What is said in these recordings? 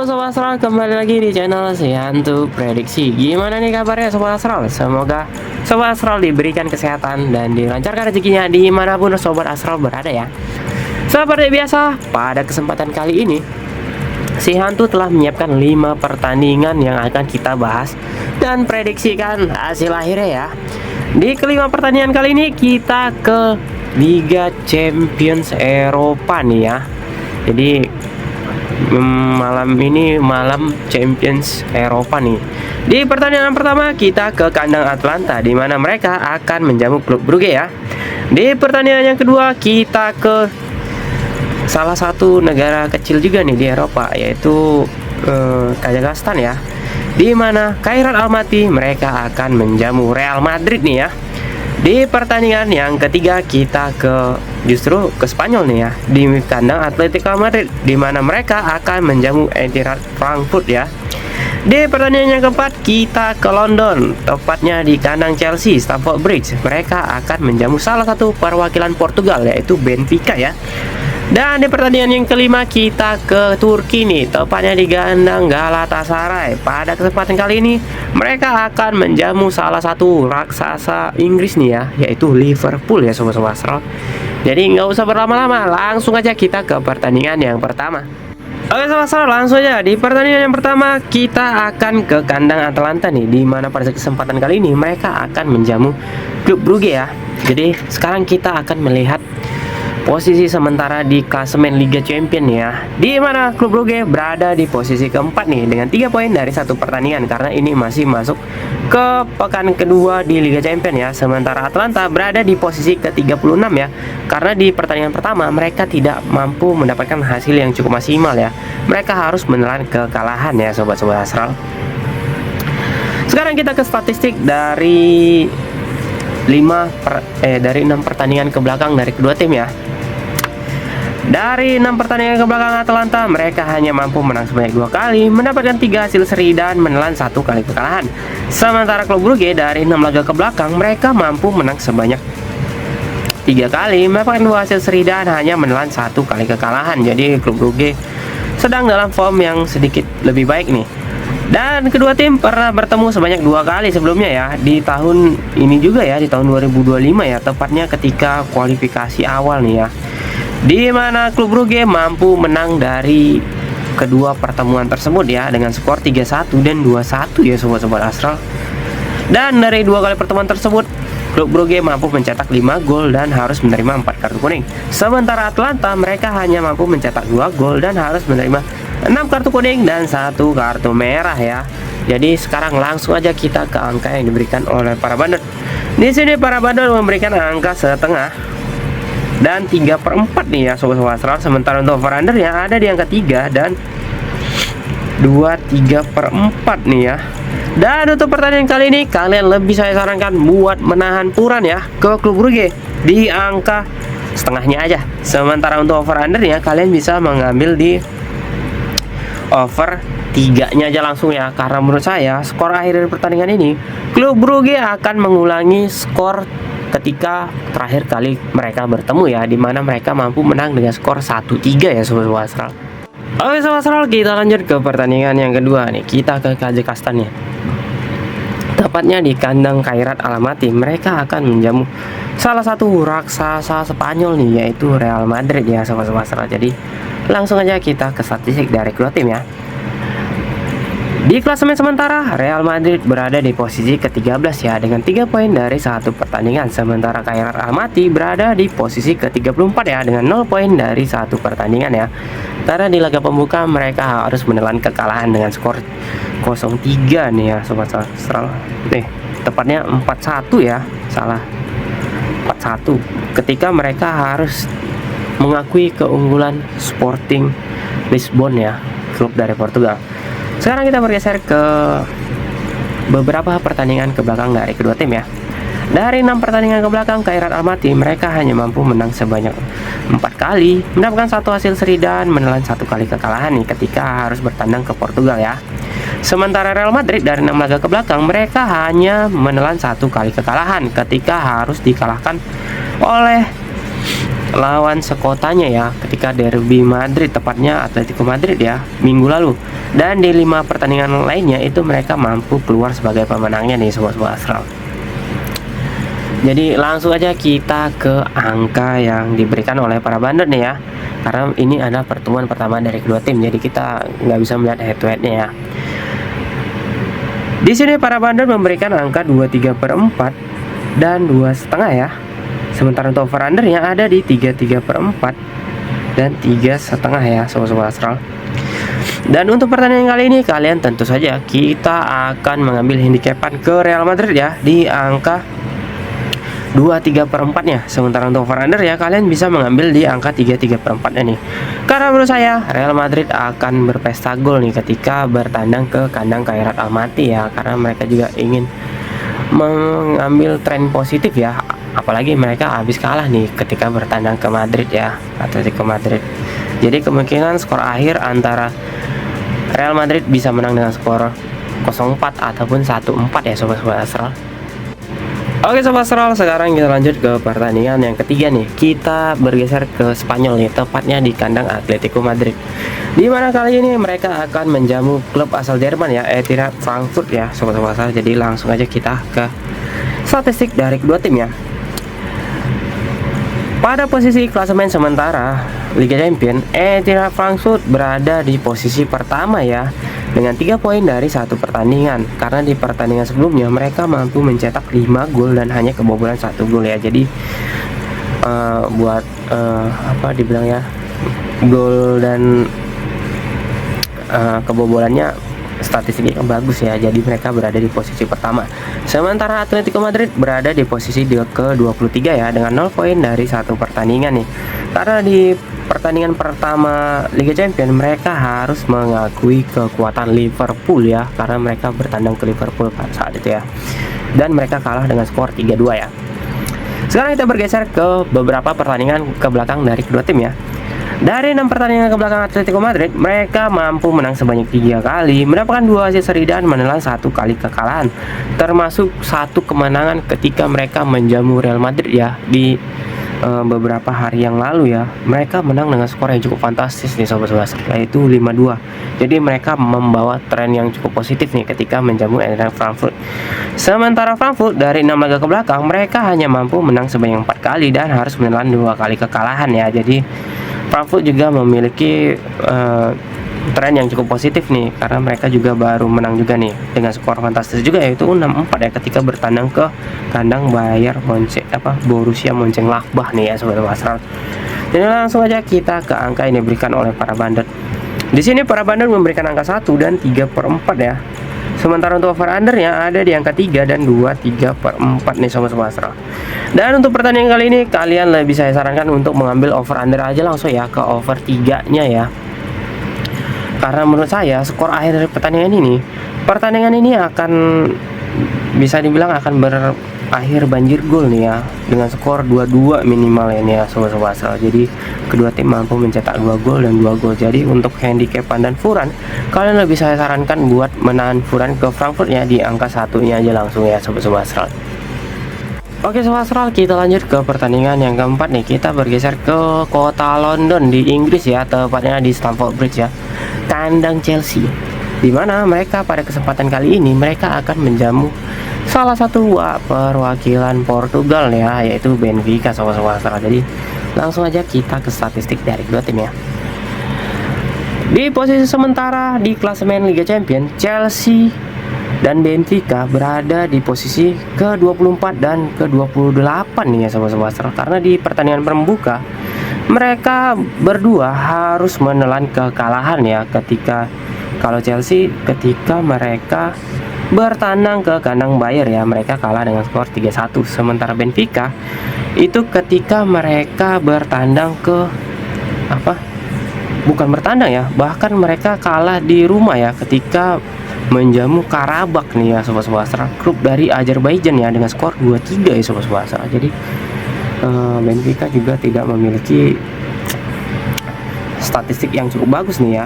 Halo Sobat Astral, kembali lagi di channel Sihantu Prediksi. Gimana nih kabarnya Sobat Astral? Semoga Sobat Astral diberikan kesehatan dan dilancarkan rezekinya dimanapun Sobat Astral berada ya. Seperti biasa, pada kesempatan kali ini Sihantu telah menyiapkan 5 pertandingan yang akan kita bahas dan prediksikan hasil akhirnya ya. Di kelima pertandingan kali ini kita ke Liga Champions Eropa nih ya. Jadi malam ini malam Champions Eropa nih. Di pertandingan pertama kita ke kandang Atalanta di mana mereka akan menjamu klub Brugge ya. Di pertandingan yang kedua kita ke salah satu negara kecil juga nih di Eropa, yaitu Kazakhstan ya. Di mana Khairat Almaty mereka akan menjamu Real Madrid nih ya. Di pertandingan yang ketiga kita justru ke Spanyol nih ya, di kandang Atletico Madrid di mana mereka akan menjamu Eintracht Frankfurt ya. Di pertandingan yang keempat kita ke London, tepatnya di kandang Chelsea Stamford Bridge. Mereka akan menjamu salah satu perwakilan Portugal yaitu Benfica ya. Dan di pertandingan yang kelima kita ke Turki nih, tepatnya di kandang Galatasaray. Pada kesempatan kali ini mereka akan menjamu salah satu raksasa Inggris nih ya, yaitu Liverpool ya sobat-sobat Astral. Jadi nggak usah berlama-lama, langsung aja kita ke pertandingan yang pertama. Oke sobat Astral, langsung aja di pertandingan yang pertama kita akan ke kandang Atalanta nih, di mana pada kesempatan kali ini mereka akan menjamu klub Brugge ya. Jadi sekarang kita akan melihat posisi sementara di klasemen Liga Champion ya, di mana klub Brugge berada di posisi keempat nih dengan 3 poin dari satu pertandingan karena ini masih masuk ke pekan kedua di Liga Champion ya. Sementara Atalanta berada di posisi ke-36 ya, karena di pertandingan pertama mereka tidak mampu mendapatkan hasil yang cukup maksimal ya. Mereka harus menelan kekalahan ya sobat-sobat Astral. Sekarang kita ke statistik dari 6 pertandingan ke belakang dari kedua tim ya. Dari 6 pertandingan ke belakang Atalanta, mereka hanya mampu menang sebanyak 2 kali, mendapatkan 3 hasil seri dan menelan 1 kali kekalahan. Sementara klub Brugge dari 6 laga ke belakang, mereka mampu menang sebanyak 3 kali, mendapatkan 2 hasil seri dan hanya menelan 1 kali kekalahan. Jadi klub Brugge sedang dalam form yang sedikit lebih baik nih. Dan kedua tim pernah bertemu sebanyak 2 kali sebelumnya ya, di tahun ini juga ya, di tahun 2025 ya, tepatnya ketika kualifikasi awal nih ya, di mana klub Brugge mampu menang dari kedua pertemuan tersebut ya dengan skor 3-1 dan 2-1 ya sobat-sobat Astral. Dan dari 2 kali pertemuan tersebut klub Brugge mampu mencetak 5 gol dan harus menerima 4 kartu kuning. Sementara Atalanta mereka hanya mampu mencetak 2 gol dan harus menerima 6 kartu kuning dan 1 kartu merah ya. Jadi sekarang langsung aja kita ke angka yang diberikan oleh para bandot. Di sini para bandot memberikan angka setengah dan 3/4 nih ya sobat-sobat Astral. Sementara untuk over under yang ada di angka 3 dan 3/4 nih ya. Dan untuk pertandingan kali ini kalian lebih saya sarankan buat menahan puran ya ke klub Brugge di angka setengahnya aja. Sementara untuk over under ya kalian bisa mengambil di over 3-nya aja langsung ya, karena menurut saya skor akhir dari pertandingan ini klub Brugge akan mengulangi skor ketika terakhir kali mereka bertemu ya, dimana mereka mampu menang dengan skor 1-3 ya sobat-sobat Astral. Oke sobat Astral, kita lanjut ke pertandingan yang kedua nih, kita ke Kazakhstan ya, tepatnya di kandang Khairat Almaty. Mereka akan menjamu salah satu raksasa Spanyol nih, yaitu Real Madrid ya sobat-sobat Astral. Jadi langsung aja kita ke statistik dari kedua tim ya. Di klasemen sementara Real Madrid berada di posisi ke-13 ya dengan 3 poin dari 1 pertandingan. Sementara Khairat Almaty berada di posisi ke-34 ya dengan 0 poin dari 1 pertandingan ya. Karena di laga pembuka mereka harus menelan kekalahan dengan skor 0-3 nih ya sobat Astral. Tepatnya 4-1 ya. Salah. 4-1 ketika mereka harus mengakui keunggulan Sporting Lisbon ya, klub dari Portugal. Sekarang kita bergeser ke beberapa pertandingan ke belakang dari kedua tim ya. Dari 6 pertandingan ke belakang Khairat Almaty mereka hanya mampu menang sebanyak 4 kali, mendapatkan 1 hasil seri dan menelan 1 kali kekalahan nih ketika harus bertandang ke Portugal ya. Sementara Real Madrid dari 6 laga ke belakang mereka hanya menelan 1 kali kekalahan ketika harus dikalahkan oleh lawan sekotanya ya ketika derby Madrid, tepatnya Atletico Madrid ya, minggu lalu. Dan di 5 pertandingan lainnya itu mereka mampu keluar sebagai pemenangnya nih sobat-sobat Arsenal. Jadi langsung aja kita ke angka yang diberikan oleh para bandit nih ya. Karena ini adalah pertemuan pertama dari kedua tim, jadi kita nggak bisa melihat head to headnya ya. Di sini para bandit memberikan angka 23/4 dan 2,5 ya. Sementara untuk over undernya ada di 33/4 dan 3,5 ya sobat-sobat Arsenal. Dan untuk pertandingan kali ini kalian tentu saja kita akan mengambil handicapan ke Real Madrid ya di angka 23/4 nya. Sementara untuk over under ya kalian bisa mengambil di angka 33/4 nya nih. Karena menurut saya Real Madrid akan berpesta gol nih ketika bertandang ke kandang Khairat Almaty ya, karena mereka juga ingin mengambil tren positif ya. Apalagi mereka habis kalah nih ketika bertandang ke Madrid ya, Atletico Madrid. Jadi kemungkinan skor akhir antara Real Madrid bisa menang dengan skor 0-4 ataupun 1-4 ya sobat-sobat Arsenal. Oke sobat Arsenal, sekarang kita lanjut ke pertandingan yang ketiga nih. Kita bergeser ke Spanyol nih, tepatnya di kandang Atletico Madrid. Di mana kali ini mereka akan menjamu klub asal Jerman ya, Eintracht Frankfurt ya sobat-sobat Arsenal. Jadi langsung aja kita ke statistik dari kedua tim ya. Pada posisi klasemen sementara Liga Champions, Eintracht Frankfurt berada di posisi pertama ya, dengan 3 poin dari 1 pertandingan. Karena di pertandingan sebelumnya mereka mampu mencetak 5 gol dan hanya kebobolan 1 gol ya. Jadi buat apa dibilang ya, gol dan kebobolannya statistiknya bagus ya. Jadi mereka berada di posisi pertama. Sementara Atletico Madrid berada di posisi ke-23 ya, dengan 0 poin dari 1 pertandingan nih. Karena di pertandingan pertama Liga Champions mereka harus mengakui kekuatan Liverpool ya, karena mereka bertandang ke Liverpool saat itu ya, dan mereka kalah dengan skor 3-2 ya. Sekarang kita bergeser ke beberapa pertandingan ke belakang dari kedua tim ya. Dari 6 pertandingan ke belakang Atletico Madrid, mereka mampu menang sebanyak 3 kali, mendapatkan 2 hasil seri dan menelan 1 kali kekalahan, termasuk 1 kemenangan ketika mereka menjamu Real Madrid ya di beberapa hari yang lalu ya. Mereka menang dengan skor yang cukup fantastis nih sobat-sobat, yaitu 5-2. Jadi mereka membawa tren yang cukup positif nih ketika menjamu Eintracht Frankfurt. Sementara Frankfurt dari 6 laga ke belakang mereka hanya mampu menang sebanyak 4 kali dan harus menelan 2 kali kekalahan ya. Jadi Frankfurt juga memiliki tren yang cukup positif nih, karena mereka juga baru menang juga nih dengan skor fantastis juga, yaitu 6-4 ya ketika bertandang ke kandang Borussia Mönchengladbach nih ya sobat Arsenal. Jadi langsung aja kita ke angka yang diberikan oleh para bandit. Di sini para bandit memberikan angka 1 dan 3/4 ya. Sementara untuk over undernya ada di angka 3 dan 3/4 nih sobat Arsenal. Dan untuk pertandingan kali ini kalian lebih saya sarankan untuk mengambil over under aja langsung ya, ke over 3-nya ya. Karena menurut saya skor akhir dari pertandingan ini akan bisa dibilang akan berakhir banjir gol nih ya, dengan skor 2-2 minimal ini ya sobat-sobat Arsenal. Jadi kedua tim mampu mencetak 2 gol dan 2 gol. Jadi untuk handicapan dan furan kalian lebih saya sarankan buat menahan furan ke Frankfurt ya di angka 1-nya aja langsung ya sobat-sobat Arsenal. Oke sobat Arsenal, kita lanjut ke pertandingan yang keempat nih. Kita bergeser ke kota London di Inggris ya, tepatnya di Stamford Bridge ya, kandang Chelsea, dimana mereka pada kesempatan kali ini mereka akan menjamu salah satu perwakilan Portugal ya, yaitu Benfica sobat-sobat Arsenal. Jadi langsung aja kita ke statistik dari kedua tim ya. Di posisi sementara di klasemen Liga Champions, Chelsea dan Benfica berada di posisi ke-24 dan ke-28 nih ya sobat-sobat Arsenal. Karena di pertandingan pembuka mereka berdua harus menelan kekalahan ya, kalau Chelsea ketika mereka bertandang ke kandang Bayern ya, mereka kalah dengan skor 3-1. Sementara Benfica itu ketika mereka bertandang ke bukan bertandang ya, bahkan mereka kalah di rumah ya ketika menjamu Karabakh nih ya sobat-sobat Arsenal, klub dari Azerbaijan ya, dengan skor 2-3 ya sobat-sobat Arsenal. Jadi Benfica juga tidak memiliki statistik yang cukup bagus nih ya.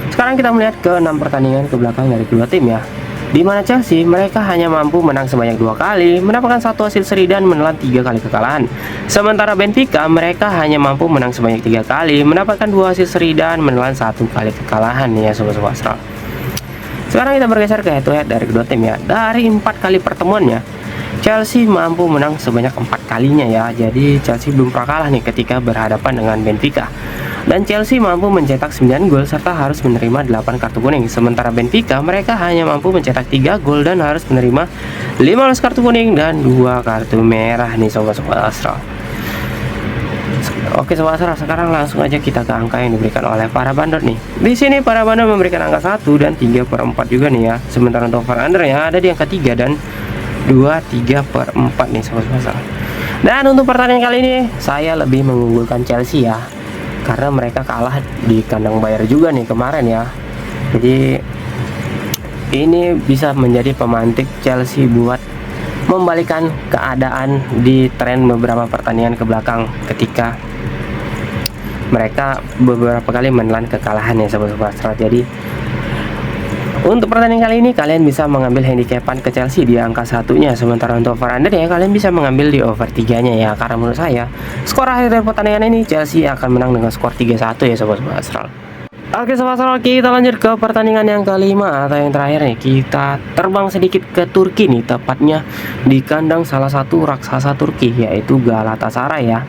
Sekarang kita melihat ke 6 pertandingan ke belakang dari kedua tim ya, di mana Chelsea mereka hanya mampu menang sebanyak 2 kali, mendapatkan 1 hasil seri dan menelan 3 kali kekalahan. Sementara Benfica mereka hanya mampu menang sebanyak 3 kali, mendapatkan 2 hasil seri dan menelan 1 kali kekalahan nih ya sobat-sobat Arsenal. Sekarang kita bergeser ke head to head dari kedua tim ya. Dari 4 kali pertemuannya, Chelsea mampu menang sebanyak 4 kalinya ya. Jadi Chelsea belum pernah kalah nih ketika berhadapan dengan Benfica. Dan Chelsea mampu mencetak 9 gol serta harus menerima 8 kartu kuning. Sementara Benfica mereka hanya mampu mencetak 3 gol dan harus menerima 15 kartu kuning dan 2 kartu merah nih sobat-sobat Astral. Oke sobat Astral, sekarang langsung aja kita ke angka yang diberikan oleh para bandot nih. Di sini para bandot memberikan angka 1 dan 3/4 juga nih ya. Sementara untuk over under ya ada di angka 3 dan 2/3/4 nih sobat Astral. Dan untuk pertandingan kali ini saya lebih mengunggulkan Chelsea ya, karena mereka kalah di kandang Bayern juga nih kemarin ya. Jadi ini bisa menjadi pemantik Chelsea buat membalikan keadaan di tren beberapa pertandingan ke belakang ketika mereka beberapa kali menelan kekalahan ya sobat-sobat Astral. Jadi untuk pertandingan kali ini kalian bisa mengambil handicapan ke Chelsea di angka 1-nya. Sementara untuk over under ya kalian bisa mengambil di over 3-nya ya. Karena menurut saya skor akhir dari pertandingan ini Chelsea akan menang dengan skor 3-1 ya sobat-sobat Astral. Oke sobat Astral, kita lanjut ke pertandingan yang kelima atau yang terakhir nih. Kita terbang sedikit ke Turki nih, tepatnya di kandang salah satu raksasa Turki yaitu Galatasaray ya.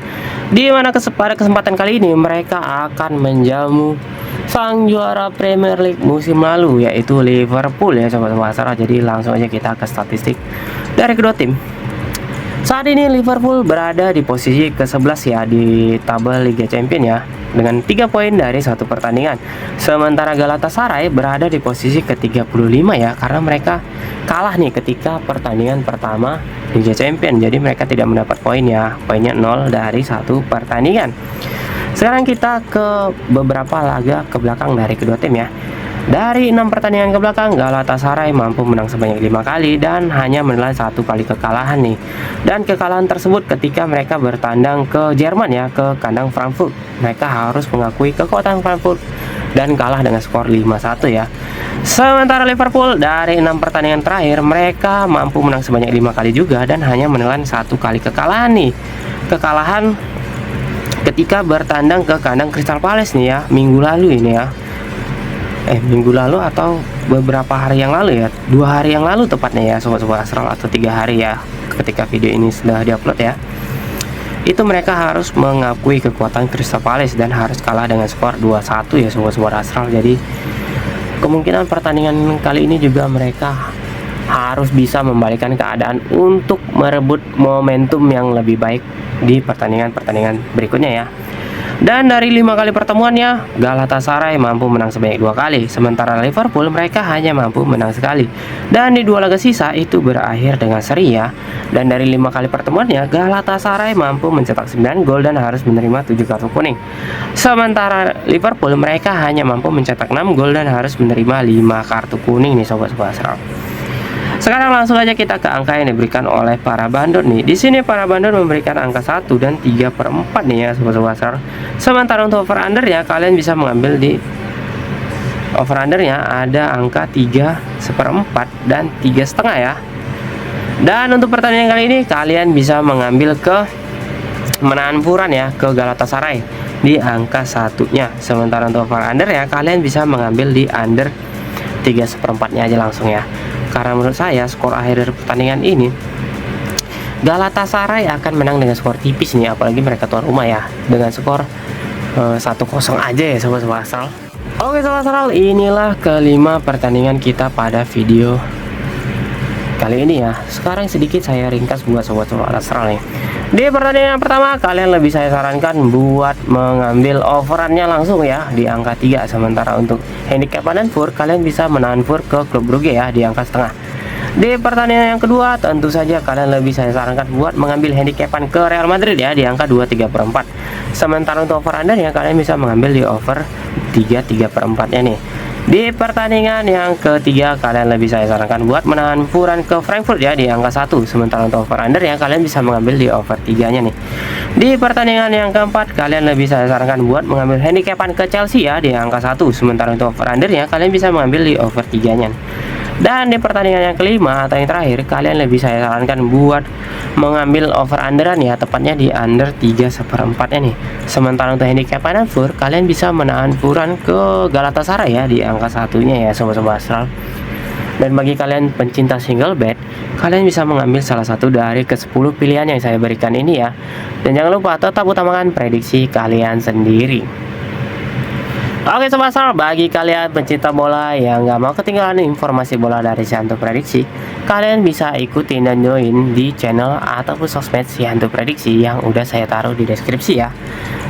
Di mana pada kesempatan kali ini mereka akan menjamu sang juara Premier League musim lalu yaitu Liverpool ya sobat-sobat Astral. Jadi langsung aja kita ke statistik dari kedua tim. Saat ini Liverpool berada di posisi ke-11 ya di tabel Liga Champions ya, dengan 3 poin dari 1 pertandingan. Sementara Galatasaray berada di posisi ke-35 ya, karena mereka kalah nih ketika pertandingan pertama Liga Champions. Jadi mereka tidak mendapat poin ya, poinnya 0 dari 1 pertandingan. Sekarang kita ke beberapa laga ke belakang dari kedua tim ya. Dari 6 pertandingan ke belakang, Galatasaray mampu menang sebanyak 5 kali dan hanya menelan 1 kali kekalahan nih. Dan kekalahan tersebut ketika mereka bertandang ke Jerman ya, ke kandang Frankfurt. Mereka harus mengakui kekuatan Frankfurt dan kalah dengan skor 5-1 ya. Sementara Liverpool dari 6 pertandingan terakhir, mereka mampu menang sebanyak 5 kali juga dan hanya menelan 1 kali kekalahan nih. Kekalahan ketika bertandang ke kandang Crystal Palace nih ya, minggu lalu ini ya. Minggu lalu atau beberapa hari yang lalu ya, 2 hari yang lalu tepatnya ya sobat-sobat Astral, atau 3 hari ya ketika video ini sudah diupload ya. Itu mereka harus mengakui kekuatan Crystal Palace dan harus kalah dengan skor 2-1 ya sobat-sobat Astral. Jadi kemungkinan pertandingan kali ini juga mereka harus bisa membalikan keadaan untuk merebut momentum yang lebih baik di pertandingan-pertandingan berikutnya ya. Dan dari 5 kali pertemuannya, Galatasaray mampu menang sebanyak 2 kali. Sementara Liverpool mereka hanya mampu menang sekali. Dan di 2 laga sisa itu berakhir dengan seri ya. Dan dari 5 kali pertemuannya, Galatasaray mampu mencetak 9 gol dan harus menerima 7 kartu kuning. Sementara Liverpool mereka hanya mampu mencetak 6 gol dan harus menerima 5 kartu kuning nih sobat-sobat Astral. Sekarang langsung aja kita ke angka yang diberikan oleh para bandot nih. Di sini para bandot memberikan angka 1 dan 3/4 nih ya sobat-sobat Astral. Sementara untuk over under ya kalian bisa mengambil di over undernya ada angka 3/4 dan 3,5 ya. Dan untuk pertandingan kali ini kalian bisa mengambil ke menahan Furan ya ke Galatasaray di angka 1-nya. Sementara untuk over under ya kalian bisa mengambil di under 3/4-nya aja langsung ya. Karena menurut saya skor akhir dari pertandingan ini Galatasaray akan menang dengan skor tipis nih, apalagi mereka tuan rumah ya, dengan skor 1-0 aja ya sobat-sobat Astral. Oke sobat Astral, inilah kelima pertandingan kita pada video kali ini ya. Sekarang sedikit saya ringkas buat sobat-sobat Astral nih. Di pertandingan pertama kalian lebih saya sarankan buat mengambil overannya langsung ya di angka 3. Sementara untuk handicap dan fur kalian bisa menahan fur ke klub Brugge ya di angka setengah. Di pertandingan yang kedua tentu saja kalian lebih saya sarankan buat mengambil handicapan ke Real Madrid ya di angka 2/3/4. Sementara untuk over under ya kalian bisa mengambil di over 3/3/4-nya nih. Di pertandingan yang ketiga kalian lebih saya sarankan buat menahan Furan ke Frankfurt ya di angka 1. Sementara untuk over under ya kalian bisa mengambil di over 3-nya nih. Di pertandingan yang keempat kalian lebih saya sarankan buat mengambil handicapan ke Chelsea ya di angka 1. Sementara untuk over under ya kalian bisa mengambil di over 3-nya. Dan di pertandingan yang kelima atau yang terakhir kalian lebih saya sarankan buat mengambil over underan ya, tepatnya di under 3/4-nya nih. Sementara untuk handicap dan fur kalian bisa menahan Furan ke Galatasaray ya di angka 1-nya ya sobat-sobat Astral. Dan bagi kalian pencinta single bed, kalian bisa mengambil salah satu dari ke-10 pilihan yang saya berikan ini ya. Dan jangan lupa tetap utamakan prediksi kalian sendiri. Oke Sobat Arsenal, bagi kalian pencinta bola yang nggak mau ketinggalan informasi bola dari Si Hantu Prediksi, kalian bisa ikutin dan join di channel ataupun sosmed Si Hantu Prediksi yang udah saya taruh di deskripsi ya.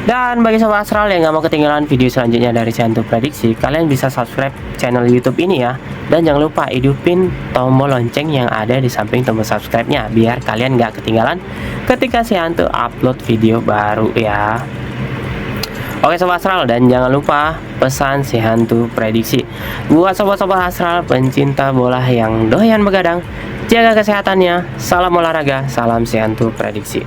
Dan bagi Sobat Arsenal yang nggak mau ketinggalan video selanjutnya dari Si Hantu Prediksi, kalian bisa subscribe channel YouTube ini ya. Dan jangan lupa hidupin tombol lonceng yang ada di samping tombol subscribe-nya, biar kalian nggak ketinggalan ketika Si Hantu upload video baru ya. Oke Sobat Arsenal, dan jangan lupa pesan Si Hantu Prediksi buat sobat-sobat Arsenal pencinta bola yang doyan begadang, jaga kesehatannya, salam olahraga, salam Si Hantu Prediksi.